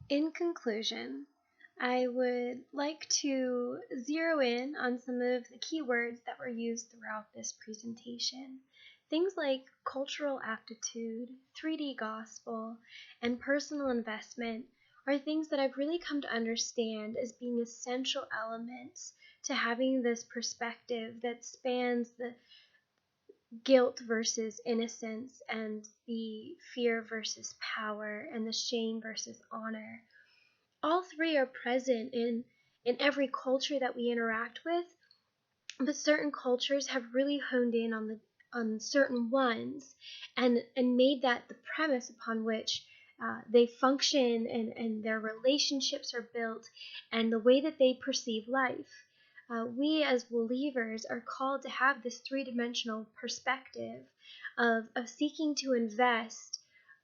In conclusion, I would like to zero in on some of the key words that were used throughout this presentation. Things like cultural aptitude, 3D gospel, and personal investment are things that I've really come to understand as being essential elements to having this perspective that spans the guilt versus innocence and the fear versus power and the shame versus honor. All three are present in every culture that we interact with, but certain cultures have really honed in on certain ones and made that the premise upon which they function and their relationships are built and the way that they perceive life. We as believers are called to have this three-dimensional perspective of seeking to invest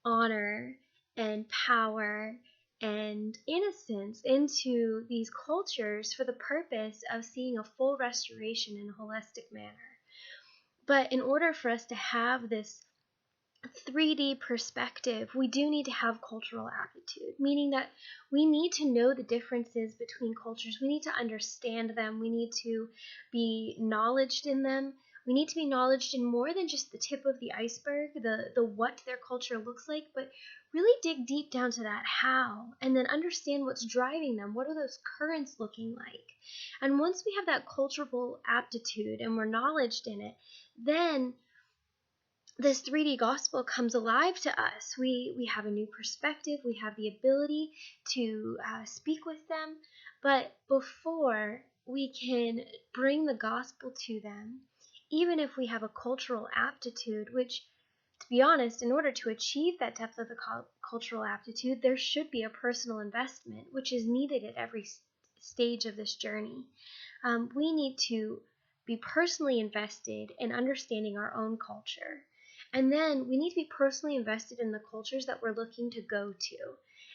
honor and power and innocence into these cultures for the purpose of seeing a full restoration in a holistic manner. But in order for us to have this 3D perspective, we do need to have cultural aptitude, meaning that we need to know the differences between cultures. We need to understand them. We need to be knowledged in them. We need to be knowledged in more than just the tip of the iceberg, the what their culture looks like, but really dig deep down to that how, and then understand what's driving them. What are those currents looking like? And once we have that cultural aptitude and we're knowledged in it, then this 3D gospel comes alive to us. We have a new perspective. We have the ability to speak with them. But before we can bring the gospel to them, even if we have a cultural aptitude, which, to be honest, in order to achieve that depth of the cultural aptitude, there should be a personal investment, which is needed at every stage of this journey. We need to be personally invested in understanding our own culture. And then we need to be personally invested in the cultures that we're looking to go to.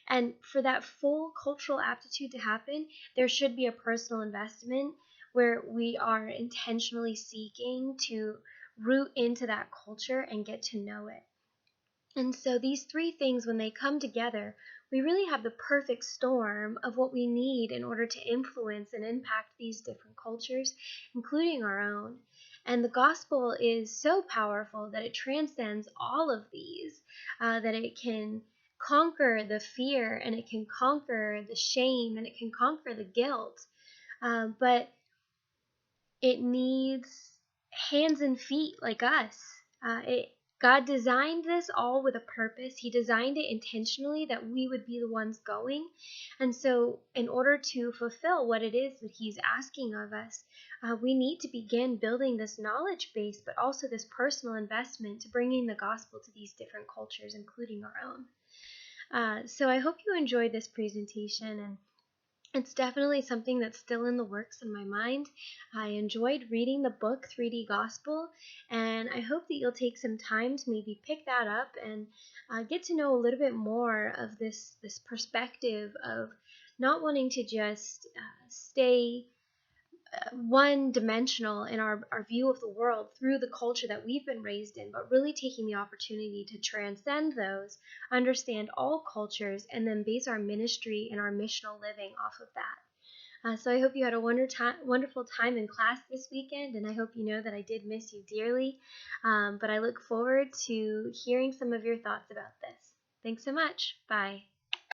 And for that full cultural aptitude to happen, there should be a personal investment where we are intentionally seeking to root into that culture and get to know it. And so these three things, when they come together, we really have the perfect storm of what we need in order to influence and impact these different cultures, including our own. And the gospel is so powerful that it transcends all of these, that it can conquer the fear and it can conquer the shame and it can conquer the guilt. But it needs hands and feet like us. God designed this all with a purpose. He designed it intentionally that we would be the ones going. And so in order to fulfill what it is that He's asking of us, we need to begin building this knowledge base, but also this personal investment to bringing the gospel to these different cultures, including our own. So I hope you enjoyed this presentation, and it's definitely something that's still in the works in my mind. I enjoyed reading the book 3D Gospel, and I hope that you'll take some time to maybe pick that up and get to know a little bit more of this perspective of not wanting to just stay one-dimensional in our view of the world through the culture that we've been raised in, but really taking the opportunity to transcend those, understand all cultures, and then base our ministry and our missional living off of that. So I hope you had a wonderful time in class this weekend, and I hope you know that I did miss you dearly. But I look forward to hearing some of your thoughts about this. Thanks so much. Bye.